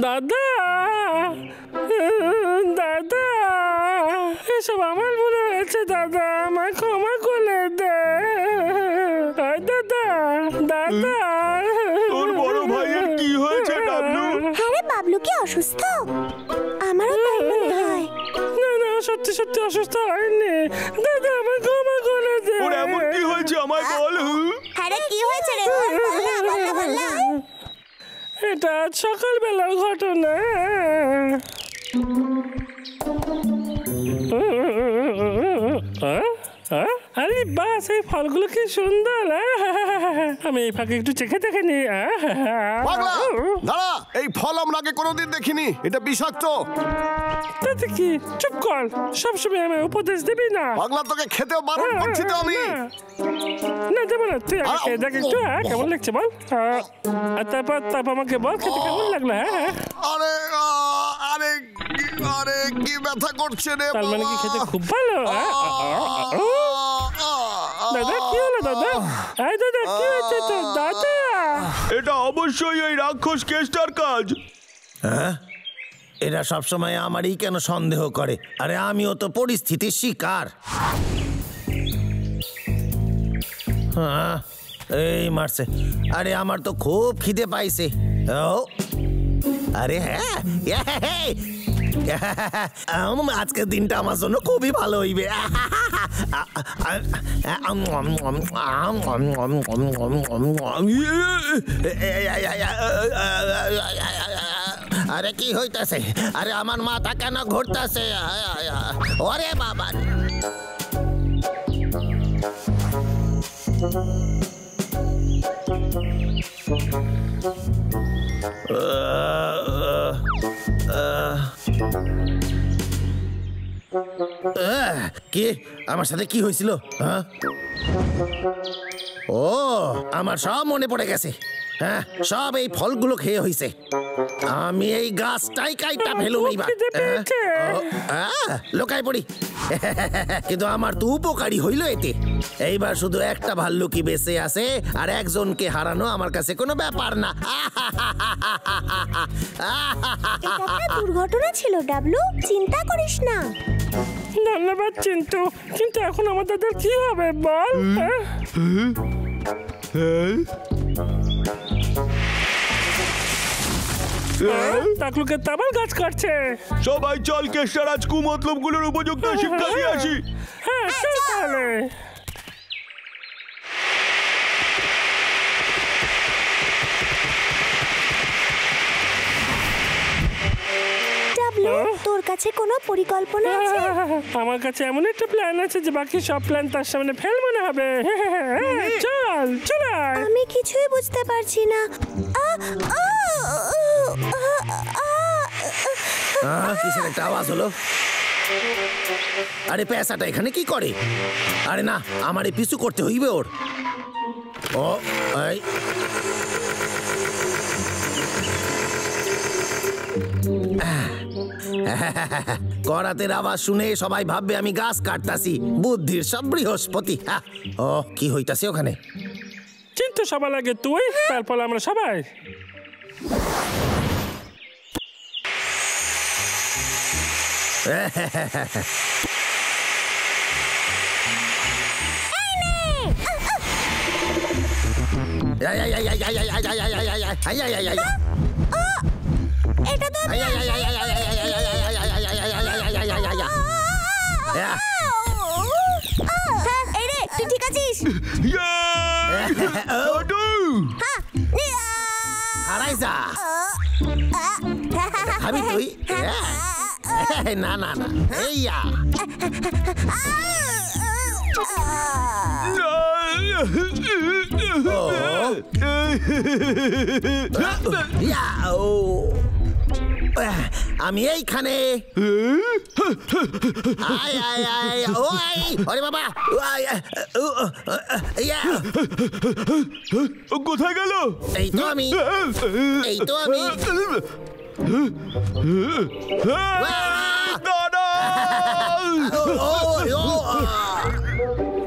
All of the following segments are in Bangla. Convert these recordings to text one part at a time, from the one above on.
দাদা দাদা, এসব আমার ভুল হয়েছে দাদা, আমায় ক্ষমা করে দে। দাদা দাদা, তোর বড় ভাইয়ের কি হয়েছে ডাবলু? আরে বাবলু কি অসুস্থ? আমারও তাই মনে হয়। না না, সত্যি সত্যি অসুস্থ হয়নি দাদা, আমায় ক্ষমা করে দে। ওর এমন কি হয়েছে আমায় বল। আরে কি হয়েছে রে? বল। এটা সকালবেলার ঘটনা। আরে বাস, এই ফলগুলো কি সুন্দর। আমি এই ফাঁকে একটু চেখে দেখে নি। দাঁড়া, এই ফল আমরা আগে কোনোদিন দেখিনি, এটা বিষাক্ত। তাতে কি, চুপ কর, সবসময় আমি উপদেশ দিবি না। পাগলা, তোকে খেতেও বারণ করছি তো আমি। না দেবো না, তুই আগে খেয়ে দেখ একটু। কেমন লাগছে বল, তারপর আমাকে বল খেতে কেমন লাগলো। আরে আরে আরে কি ব্যথা করছে রে। তার মানে কি খেতে খুব ভালো? দাদা কি হলো দাদা? দাদা কি হয়েছে তোর দাদা? এটা অবশ্যই এই রাক্ষস কেষ্টার কাজ। হ্যাঁ, এরা সবসময় আমারই কেন সন্দেহ করে? আরে আমিও তো পরিস্থিতির শিকার। হ্যাঁ, এই মারছে। আরে আমার তো খুব খিদে পাইছে। ও আরে হ্যাঁ, আজকের দিনটা আমার জন্য খুবই ভালো হইবে। আরে কি হইতাছে? আরে আমার মাথা কেন ঘুরতাছে? ওরে বাবা, কি আমার সাথে কি হয়েছিল? হ্যাঁ, ও আমার সব মনে পড়ে গেছে। হ্যাঁ, সব এই ফলগুলো খেয়ে হয়েছে। আমি এই গাছটাই কাইটা ফেলুম এইবার। লোকাই পড়ি। কিন্তু আমার তো উপকারী হইল এতে। এইবার শুধু একটা ভাল্লুকি বেঁচে আছে, আর একজনকে হারানো আমার কাছে কোনো ব্যাপার না। এটা দুর্ঘটনা ছিল ডাবলু, চিন্তা করিস না। ধন্যবাদ চিন্তু, কিন্তু এখন আমার দাদার কি হবে বল? তাকলুকে তাবার গাছ কাটছে। সবাই চল, কেষ্টার আজ কুমতলব গুলোর উপযুক্ত শিক্ষা দিয়ে আসি। হ্যাঁ চল তাহলে। তোর কাছে কোনো পরিকল্পনা আছে? আমার কাছে এমন একটা প্ল্যান আছে যে বাকি সব প্ল্যান তার সামনে ফেল মনে হবে। চল চল। আমি কিছুই বুঝতে পারছি না। কিসের একটা আওয়াজ হলো? আরে পেশাটা এখানে কি করে? আরে না, আমারে পিছু করতে হইবে ওর। ও এই করাতের আওয়াজ শুনে সবাই ভাববে আমি গাছ কাটতাছি। বুদ্ধির সব বৃহস্পতি। ও কি হইতাছে ওখানে? চিন্তু সবার আগে তুই, তারপর আমরা সবাই। এটা তো এই রে, তুই ঠিক আছিস? হারাইজা খাবি তুই? না না না, এইয়া আমি এইখানে। আরে বাবা, কোথায় গেল? এই তো আমি।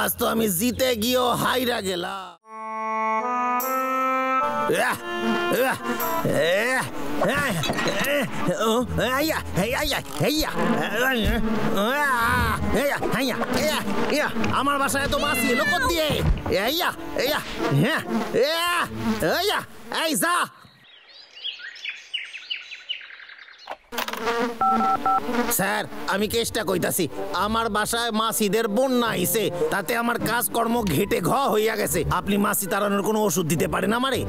আজ তো আমি জিতে গিয়েও হাইরা গেলাম। আমার বাসায় তো মাছ এলো কোথা দিয়ে? এই যা স্যার, আমি কেষ্টা কইতাছি, আমার বাসায় মাসিদের বন্যা আইছে, তাতে আমার কাজকর্ম ঘেটে ঘ হইয়া গেছে। আপনি মাসি তাড়ানোর কোনো ওষুধ দিতে পারেন আমারে?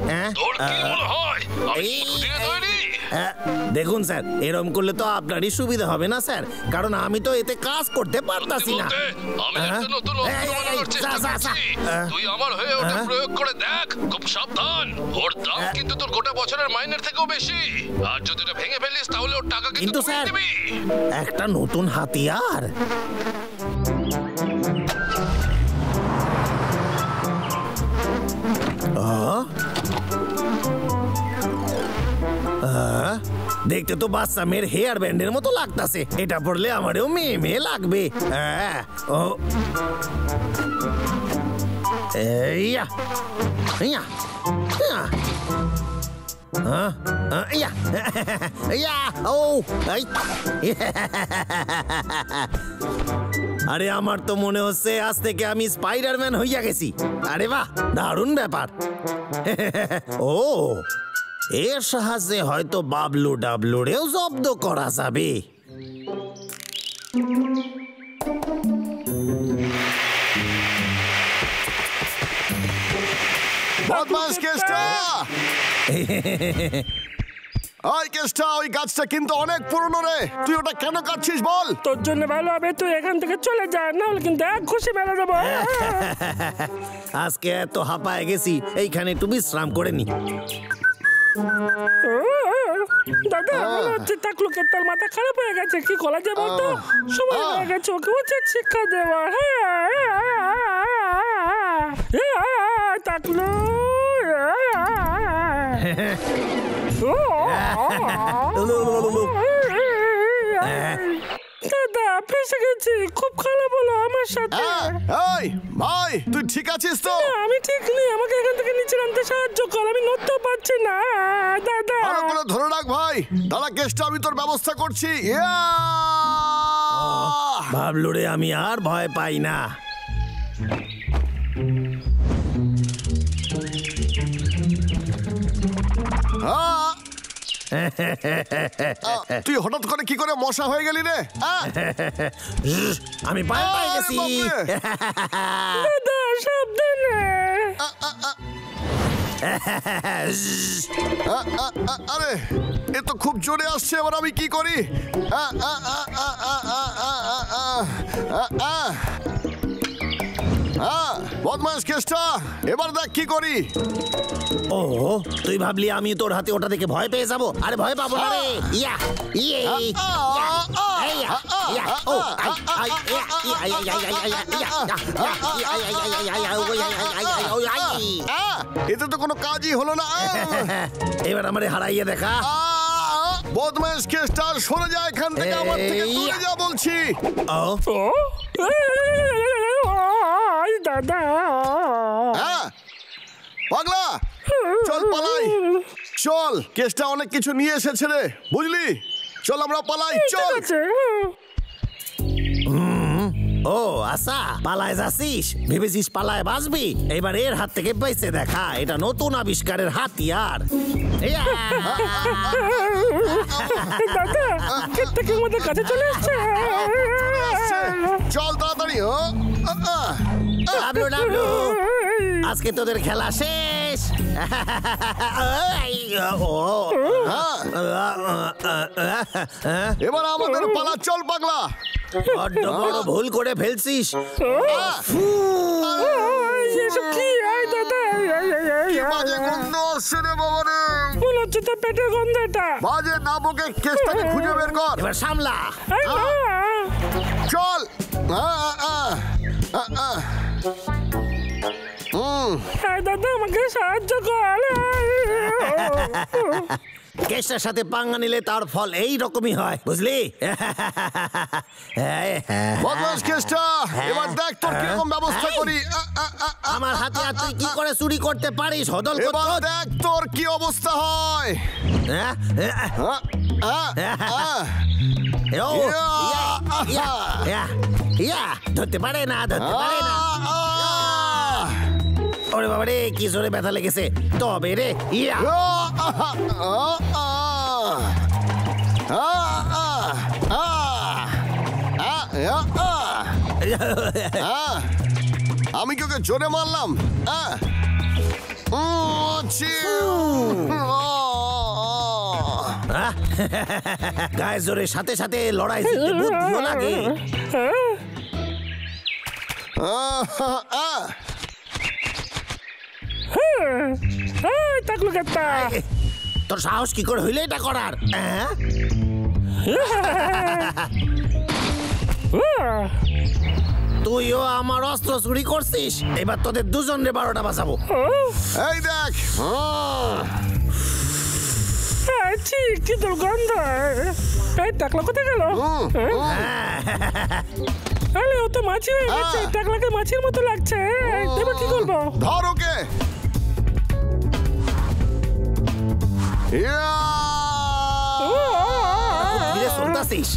দেখুন স্যার, এরকম করলে তো আপনারই সুবিধা হবে না স্যার, কারণ আমি তো এতে কাজ করতে পারতাছি না। তুই আমার হয়ে ওটা প্রয়োগ করে দেখ, খুব সাবধান। ওর দাম কিন্তু তোর গোটা বছরের মাইনের থেকেও বেশি, আর যদি এটা ভেঙে ফেলিস তাহলে ওর টাকা কিন্তু স্যার একটা নতুন হাতিয়ার। দেখতে তো বাচ্চা মেয়ের হেয়ার ব্যান্ডের মতো লাগতাছে, এটা পড়লে আমারও মেয়ে মেয়ে লাগবে। আরে আমার তো মনে হচ্ছে আজ থেকে আমি স্পাইডারম্যান হইয়া গেছি। আরে বাহ, দারুণ ব্যাপার। ও, এর সাহায্যে হয়তো বাবলু ডাবলুরেও জব্দ করা যাবে। বদমাস কেষ্টা! ওই কেষ্টা, ওই গাছটা কিন্তু অনেক পুরনো রে, তুই ওটা কেন কাটছিস বল? তোর জন্য ভালো হবে তুই এখান থেকে চলে যা, না হলে কিন্তু এক খুশি মেলে দেবো। আজকে এত হাঁপায় গেছি, এইখানে একটু বিশ্রাম করে নি। দাদা, মনে হচ্ছে টাকলুকের তার মাথা খারাপ হয়ে গেছে, কি করা যায় বলতো? সময় হয়ে গেছে ওকে উচিত শিক্ষা দেওয়া। টাকলু, দাদা ফেসে গেছি, খুব খারাপ হলো আমার সাথে। এই ভাই, তুই ঠিক আছিস তো? আমি ঠিক নেই, আমাকে এখান থেকে নিচে নামতে সাহায্য কর, আমি নড়তে পারছি না দাদা। ভালো করে ধরে রাখ ভাই, দাদা কেষ্টা আমি তোর ব্যবস্থা করছি। ভাবলো রে, আমি আর ভয় পাই না। তুই হঠাৎ করে কি করে মশা হয়ে গেলি রে? আমি ভয় পাই গেছি। দাদা সাবধানে। আরে এ তো খুব জোরে আসছে, এবার আমি কি করি? বদমাস কেষ্টা, এবার দেখ কি করি। ও, তুই ভাবলি আমি তোর হাতে ওটা দেখে ভয় পেয়ে যাবো? আরে ভয় পাবো না রে। ইয়া ইয়ে এতে তো কোনো কাজই হলো না। এবার আমারে হারাইয়ে দেখা। বদমাস কেষ্টা, সরে যা এখান থেকে, আমার থেকে দূরে যা বলছি। দাদা পাগলা, চল পালাই, চল। কেষ্টা অনেক কিছু নিয়ে এসেছে রে, বুঝলি? চল আমরা পালাই, চল। ও আচ্ছা, পালায় যাচ্ছিস? ভেবেছিস পালায় বাঁচবি? এবার এর হাত থেকে বেঁচে দেখা, এটা নতুন আবিষ্কারের হাতিয়ার। দাদা কেষ্টাকে আমাদের কাছে চলে এসছে, চল তাড়াতাড়ি। ডাবলু ডাবলু, আজকে তোদের খেলা শেষ। এবার আমাদের পালা, চল পাগলা। বড্ড বড় ভুল করে ফেলছিস। বাজে গন্ধ আসছে রে বাবা রে, মনে হচ্ছে তো পেটের গন্ধটা। বাজে না বকে কেষ্টাকে খুঁজে বের কর। এবার সামলা, চল। দাদা আমাকে সাহায্য কর। কেষ্টার সাথে পাঙ্গা নিলে তার ফল এই রকমই হয়, বুঝলি? বদমাস কেষ্টা, এবার দেখ তোর কিরকম ব্যবস্থা করি। আমার হাতে আর তুই কি করে চুরি করতে পারিস? হদল এবার করতে দেখ তোর কি অবস্থা হয়। ধরতে পারে না, ধরতে পারে না। ওরে বাবা রে, কি জোরে ব্যথা লেগেছে। তবে রে ইয়া আমি কি ওকে জোরে মারলাম? গায়ে জোরের সাথে সাথে লড়াই জিততে বুদ্ধিও লাগে। টাকলু কেতা, তোর সাহস কি করে হইলে এটা করার? তুইও আমার অস্ত্র চুরি করছিস, এবার তোদের দুজনে 12টা বাঁচাবো। এই দেখ, কি দুর্গন্ধ। এই টাকলা কোথায় গেল? আরে ও তো মাছি হয়ে গেছে, টাকলাকে মাছির মতো লাগছে। এবার কি করবো? ধর ওকে। ধীরে চলতাছিস।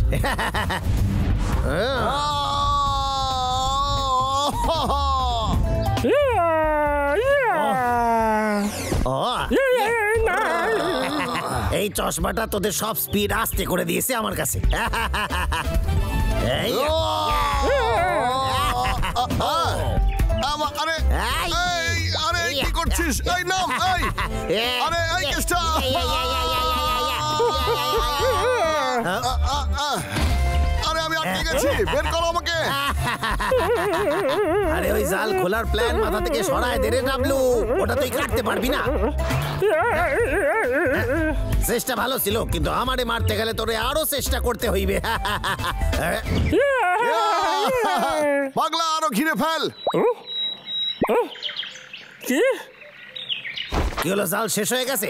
এই চশমাটা তোদের সব স্পিড আস্তে করে দিয়েছে আমার কাছে। আরে কি করছিস? এই নাম, আরে এই কেষ্টা। আরে আমি আটকে গেছি, বের করো আমাকে। আরে ওই জাল খোলার প্ল্যান মাথা থেকে সরায় দে রে ডাবলু, ওটা তুই কাটতে পারবি না। চেষ্টা ভালো ছিল, কিন্তু আমারে মারতে গেলে তোরে আরো চেষ্টা করতে হইবে। পাগলা, আরো ঘিরে ফেল। কি কি হলো? জাল শেষ হয়ে গেছে?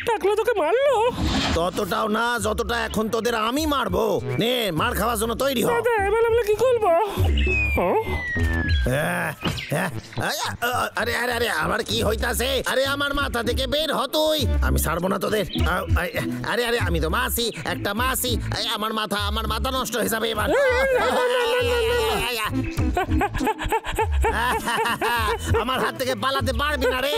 টাকলা তোকে মারলো? ততটাও না, যতটা এখন তোদের আমি মারবো। নে, মার খাওয়ার জন্য তৈরি হ। এবার আমরা কি করবো? আরে আরে আরে, আমার কি হইতাছে? আরে আমার মাথা থেকে বের হ তুই, আমি ছাড়বো না তোদের। আরে আরে, আমি তো মাসি, একটা মাসি। আমার মাথা নষ্ট হয়ে যাবে এবার। আমার হাত থেকে পালাতে পারবি না রে।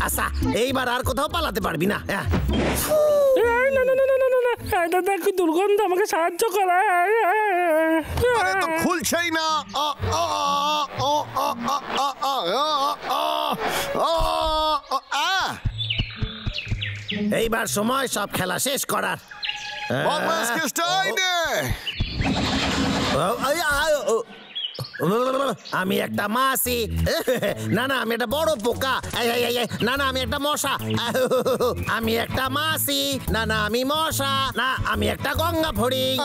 আচ্ছা, এইবার আর কোথাও পালাতে পারবি না। দাদা, কি দুর্গন্ধ, আমাকে সাহায্য করা। আরে তো খুলছেই না। এইবার সময় সব খেলা শেষ করার। বদমাস কেষ্টা, এই নে। আমি একটা মাছি। না না, আমি একটা বড় পোকা। না না, আমি একটা মশা। আমি একটা মাছি। না না, আমি মশা। না, আমি একটা গঙ্গা ফড়িং।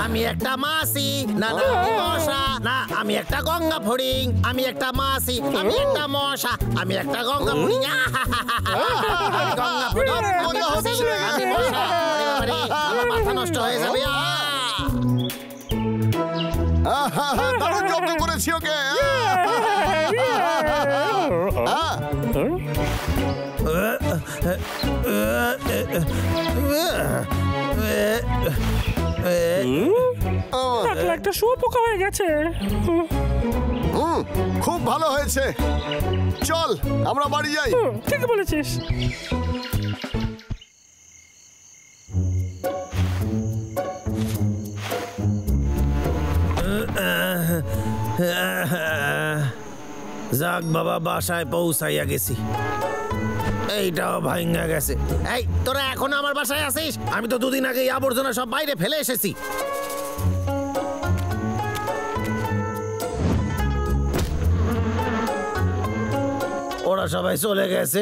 আমি একটা মাছি। না না, আমি মশা। না, আমি একটা গঙ্গা ফড়িং। আমি একটা মাছি। আমি একটা মশা। আমি একটা গঙ্গা ফড়িং। গঙ্গা ফড়িং, আমি মশা। আমার মাথা নষ্ট হয়ে যাবে। দারুণ জব্দ করেছি ওকে। একটা শুয়োপোকা হয়ে গেছে। খুব ভালো হয়েছে, চল আমরা বাড়ি যাই। ঠিক বলেছিস। যাক বাবা, বাসায় পৌঁছাইয়া গেছি। এইটাও ভাঙ্গা গেছে। এই, তোরা এখন আমার বাসায় আসিস? আমি তো দুদিন আগে আবর্জনা সব বাইরে ফেলে এসেছি। ওরা সবাই চলে গেছে।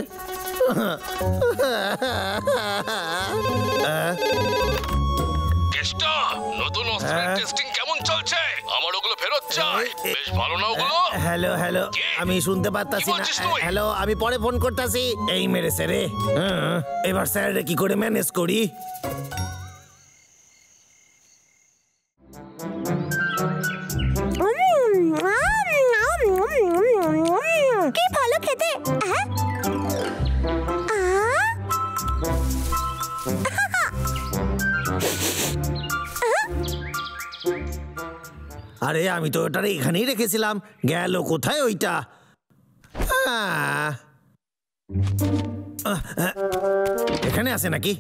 কেষ্টা, নতুন অস্ত্রের টেস্টিং কেমন চলছে, আমার ওগুলো ফেরত চাই। বেশ ভালো না ওগুলো? হ্যালো হ্যালো, কে? আমি শুনতে পারতাছি কি না। বলছিস তুই? হ্যালো, আমি পরে ফোন করতাছি। এই মেরেছে রে। এবার স্যার কি করে ম্যানেজ করি? কি ভালো খেতে। হ্যাঁ? আরে আমি তো ওটা এখানেই রেখেছিলাম, গেল কোথায় ওইটা? এখানে আছে নাকি?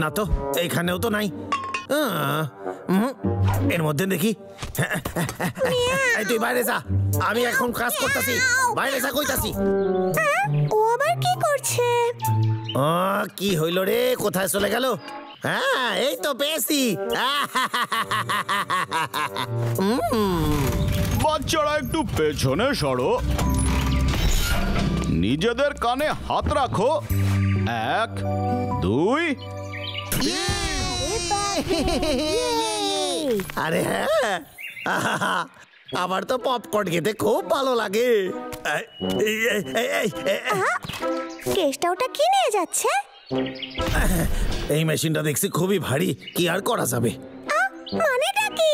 না তো, এখানেও তো নাই। এর মধ্যে দেখি। এই তুই বাইরে যা, আমি এখন কাজ করতেছি। বাইরে যা কইতাছি। ও আবার কি করছে? কি হইল রে? কোথায় চলে গেল? হ্যাঁ, এই তো পেয়েছি। বাচ্চারা একটু পেছনে সরো, নিজেদের কানে হাত রাখো। 1 2 আরে হ্যাঁ, আমার তো পপকর্ন খেতে খুব ভালো লাগে। কেসটা ওটা কি নিয়ে যাচ্ছে? এই মেশিনটা দেখছি খুবই ভারী, কি আর করা যাবে? মানেটা কি?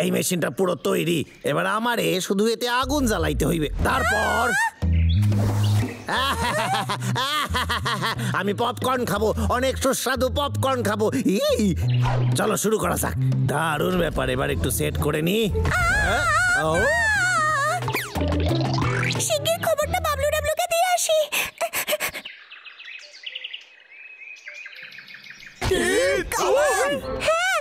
এই মেশিনটা পুরো তৈরি, এবার আমারে শুধু এতে আগুন জ্বালাইতে হইবে, তারপর আমি পপকর্ন খাবো, অনেক সুস্বাদু পপকর্ন খাবো। চলো শুরু করা যাক। দারুণ ব্যাপার, এবার একটু সেট করে নি। শিগগির খবরটা বাবলু ডাবলুকে দিয়ে আসি। হ্যাঁ,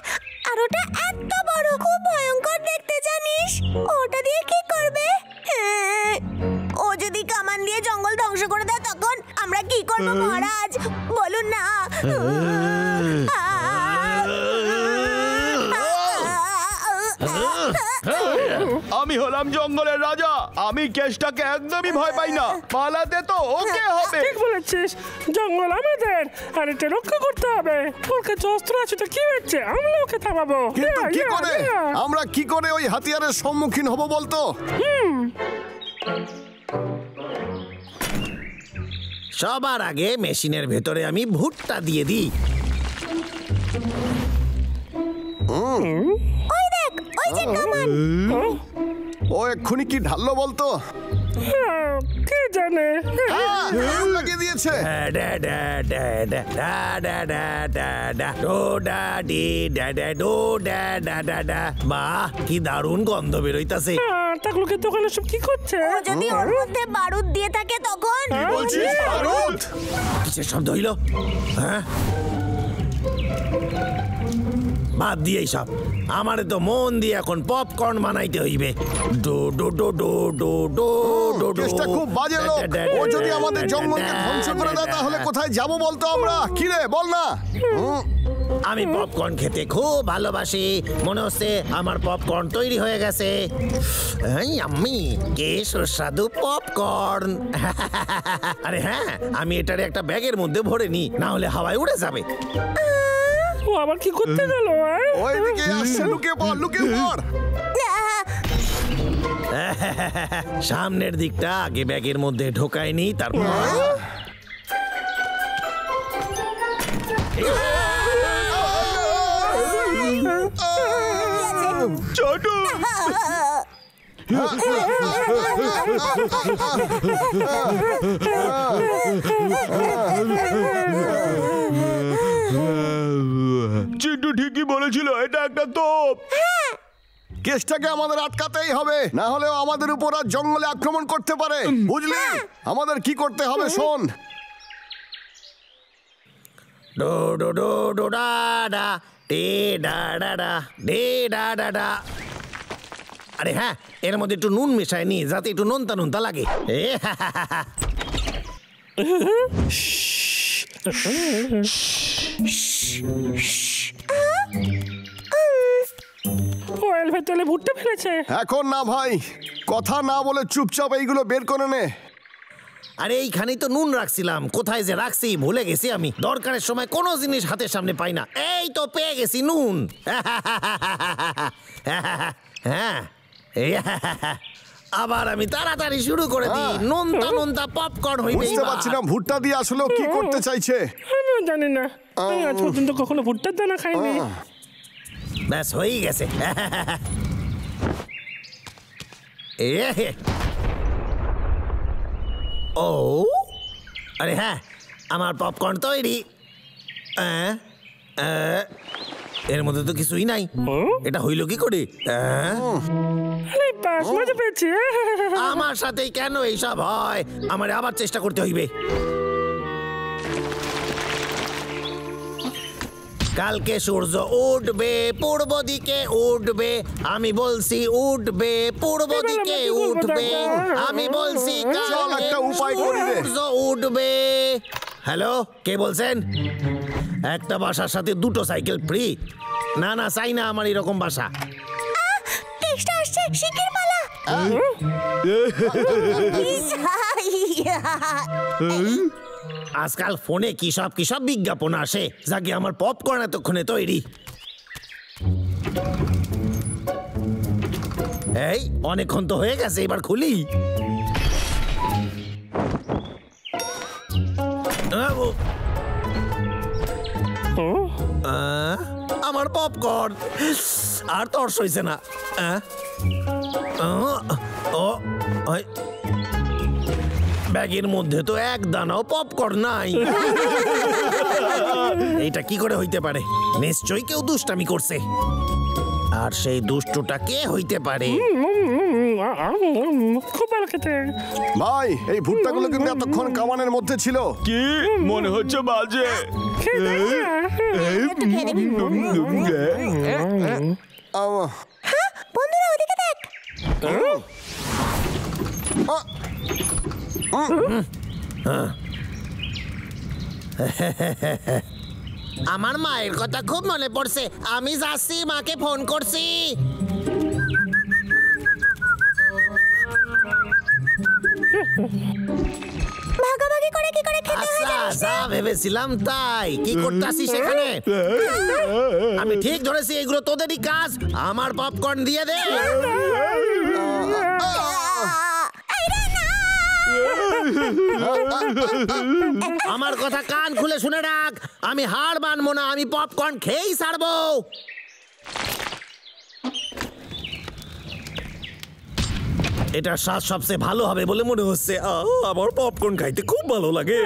আর ওটা এত বড়, খুব ভয়ঙ্কর দেখতে, জানিস? ওটা দিয়ে কি করবে? ও যদি কামান দিয়ে জঙ্গল ধ্বংস করে দেয় তখন আমরা কি করব মহারাজ? বলুন না। আমি হলাম জঙ্গলের রাজা, আমি কেষ্টাকে একদমই ভয় পাই না। পালাতে তো ওকে হবে। ঠিক বলেছিস, জঙ্গল আমাদের আর এটা রক্ষা করতে হবে। ওর কাছে অস্ত্র আছে তো কি হচ্ছে, আমরা ওকে থামাবো। কিন্তু কি ইয়া, করে ইয়া। আমরা কি করে ওই হাতিয়ারের সম্মুখীন হব বলতো? সবার আগে মেশিনের ভেতরে আমি ভুট্টা দিয়ে দিই। ওই দেখ, ওই যে কামান। ও এক্ষুনি কি ঢাললো বলতো? হ্যাঁ, কে জানে। লাগিয়ে দিয়েছে। বাহ, কি দারুণ গন্ধ বেরোইতাছে। টাকলুকে দোকানে সব কি করছে? ও যদি ওর মধ্যে বারুদ দিয়ে থাকে তখন? বলছিস বারুদ? কিসের শব্দ হইল? হ্যাঁ, বাদ দিয়ে সব, আমারে তো মন দিয়ে এখন পপকর্ন বানাইতে হইবে। ডো ডো ডো ডো ডো ডো ডো ডো। কেসটা খুব বাজে লোক। ও যদি আমাদের জঙ্গলকে ধ্বংস করে দেয় তাহলে কোথায় যাব বলতো আমরা? কি রে বল না। আমি পপকর্ন খেতে খুব ভালোবাসি, মনে হচ্ছে আমার পপকর্ন তৈরি হয়ে গেছে। আমি কে সুস্বাদু পপকর্ন। আরে হ্যাঁ, আমি এটারে একটা ব্যাগের মধ্যে ভরে নি, না হলে হাওয়ায় উড়ে যাবে। ও আবার কি করতে গেল? ওইদিকে আসছে, লুকে পড়, লুকে পড়। সামনের দিকটা আগে ব্যাগের মধ্যে ঢোকায় নি, তারপর ছোট চিন্টু ঠিকই বলেছিল, এটা একটা তোপ। কেসটাকে আমাদের আটকাতেই হবে, না হলেও আমাদের উপর আর জঙ্গলে আক্রমণ করতে পারে, বুঝলি? আমাদের কি করতে হবে শোন। ডো ডো ডো ডো ডা ডা ডে ডা ডা ডা ডে ডা ডা ডা। আরে হ্যাঁ, এর মধ্যে একটু নুন মেশায় নি, যাতে একটু নোনতা নোনতা লাগে। ওয়েল ভেতরে ভুট্টা ফেলেছে। এখন না ভাই, কথা না বলে চুপচাপ এইগুলো বের করে নে। আরে এইখানেই তো নুন রাখছিলাম, কোথায় যে রাখছি ভুলে গেছি আমি। দরকারের সময় কোনো জিনিস হাতের সামনে পাই না। এই তো পেয়ে গেছি নুন। হ্যাঁ, আবার আমি তাড়াতাড়ি শুরু করে দিই। নোনতা নোনতা পপকর্ন হইবে। বুঝতে পারছি না ভুট্টা দিয়ে আসলে কি করতে চাইছে। আমিও জানি না, আমি আজ পর্যন্ত কখনো ভুট্টার দানা খাইনি। ব্যাস হয়ে গেছে। ও আরে হ্যাঁ, আমার পপকর্ন তৈরি। এর মধ্যে তো কিছুই নাই। এটা হইল কি করে? আরে বাস, মজা পেয়েছি। আমার সাথেই কেন এইসব হয়? আমার আবার চেষ্টা করতে হইবে। কালকে সূর্য উঠবে পূর্ব দিকে উঠবে, আমি বলছি উঠবে পূর্ব দিকে উঠবে, আমি বলছি চল একটা উপায় করি রে। সূর্য উঠবে। হ্যালো, কে বলছেন? একটা বাসার সাথে দুটো সাইকেল ফ্রি? না না, চাই না আমার এরকম বাসা। টেক্সট আসছে, শিগগির পালা। আজকাল ফোনে কি সব বিজ্ঞাপন আসে। যাকে আমার পপকর্ন এতক্ষণে তৈরি। এই অনেকক্ষণ তো হয়ে গেছে, এবার খুলি। আমার পপকর্ন আর তর্স হইছে না। ব্যাগের মধ্যে তো এক দানাও পপকর্ন নাই। এটা কি করে হইতে পারে? নিশ্চয়ই কেউ দুষ্টামি করছে। আর সেই দুষ্টুটা কে হইতে পারে? খুব ভালো খেতে। ভাই এই ভুট্টাগুলো কিন্তু এতক্ষণ কামানের মধ্যে ছিল। কি মনে হচ্ছে বাজে? বন্ধুরা ওদিকে দেখ। আমার মায়ের কথা খুব মনে পড়ছে। আমি যাচ্ছি, মাকে ফোন করছি। ভাগাভাগি করে কি করে খেতে হয় আচ্ছা, জানিস না? যা ভেবেছিলাম তাই। কি করতেছি সেখানে? আমি ঠিক ধরেছি, এগুলো তোদেরই কাজ। আমার পপকর্ন দিয়ে দে। আমার কথা কান খুলে শুনে রাখ, আমি হার মানবো না। আমি পপকর্ন খেয়েই ছাড়বো। এটা স্বাদ সবচেয়ে ভালো হবে বলে মনে হচ্ছে। আমার পপকর্ন খাইতে খুব ভালো লাগে।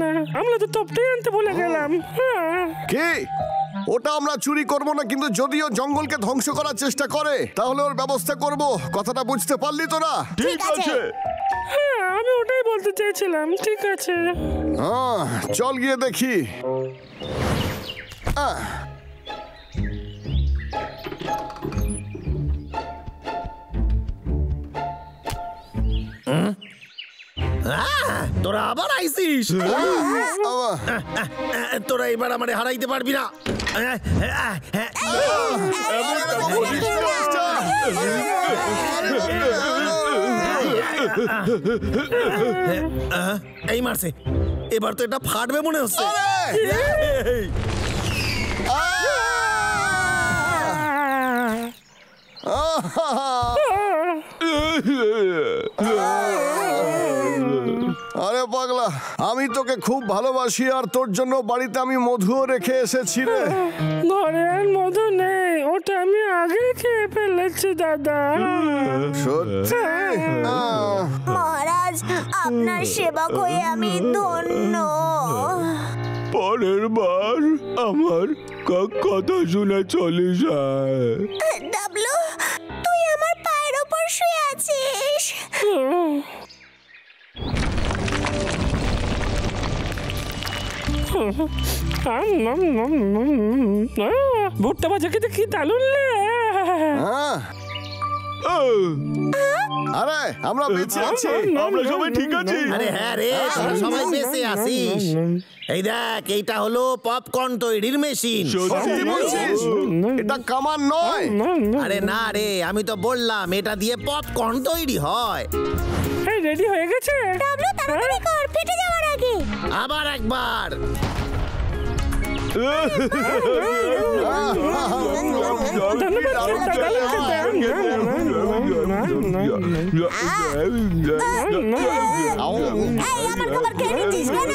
না, আমরা তো টপটাই আনতে ভুলে গেলাম। কি ওটা আমরা চুরি করব না, কিন্তু যদিও জঙ্গলকে ধ্বংস করার চেষ্টা করে তাহলে ওর ব্যবস্থা করব। কথাটা বুঝতে পারলি তোরা? ঠিক আছে। হ্যাঁ, আমি ওটাই বলতে চেয়েছিলাম। ঠিক আছে, চল গিয়ে দেখি। তোরা আবার আইসিস? তোরা এবার আমারে হারাইতে পারবি না। এই মারছে, এবার তো এটা ফাটবে মনে হচ্ছে। আরে পাগলা, আমি তোকে খুব ভালোবাসি আর তোর জন্য বাড়িতে আমি মধুও রেখে এসেছি রে। ঘরে আর মধু নেই, ওটা আমি আগে খেয়ে ফেলেছি দাদা। সত্যি? মহারাজ, আপনার সেবক হয়ে আমি ধন্য। পরের বার আমার কথা শুনে চলে যায়। ডাবলু, তুই আমার পায়ের ওপর শুয়ে আছিস। ভুট্টা ভাজা খেতে কি দারুণ রে। আরে আমরা বেঁচে আছি। আমরা সবাই ঠিক আছি। আরে হ্যাঁ রে, তোরা সবাই বেঁচে আছিস। এই দেখ, এইটা হলো পপকর্ন তৈরির মেশিন। সত্যি বলছিস? এটা কামান নয়? আরে না রে, আমি তো বললাম এটা দিয়ে পপকর্ন তৈরি হয়। এই রেডি হয়ে গেছে? ডাবলু তাড়াতাড়ি কর, ফেটে যাওয়ার আগে। আবার একবার। এই আমার খাবার খেয়ে নিচ্ছিস কেন?